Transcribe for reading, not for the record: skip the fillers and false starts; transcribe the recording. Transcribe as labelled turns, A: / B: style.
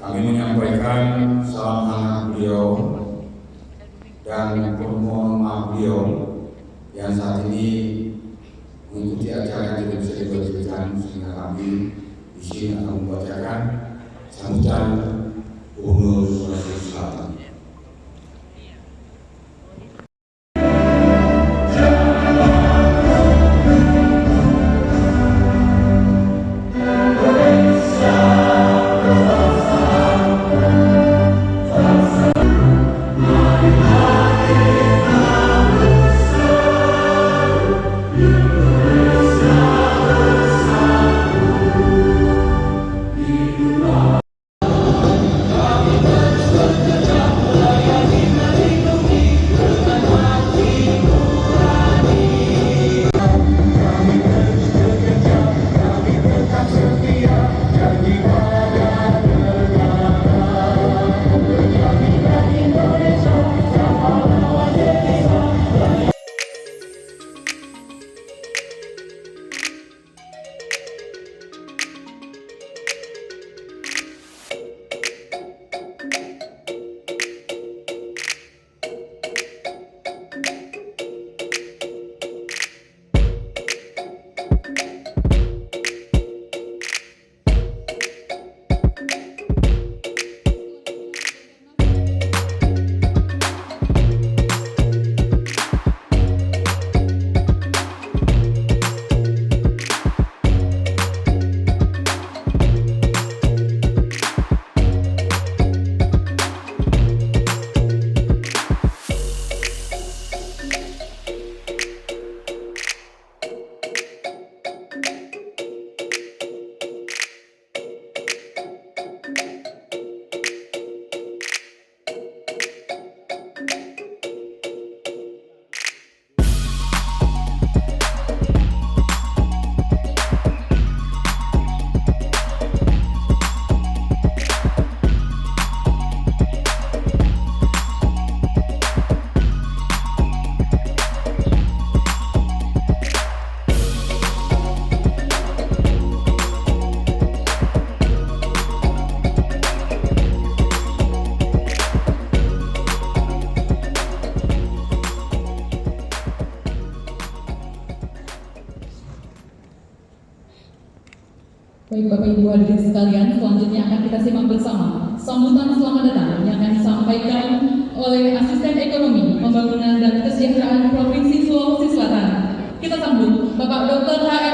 A: Kami menyampaikan salam hangat beliau dan permohonan maaf beliau yang saat ini mengikuti acara yang tidak bisa dibacakan, sehingga kami di sini akan membacakan sambutan Gubernur Sulawesi Selatan.
B: Baik Bapak Ibu hadirin sekalian, selanjutnya akan kita simak bersama sambutan selamat datang yang akan disampaikan oleh Asisten Ekonomi, Pembangunan dan Kesejahteraan Provinsi Sulawesi Selatan. Kita sambut Bapak Dr. H.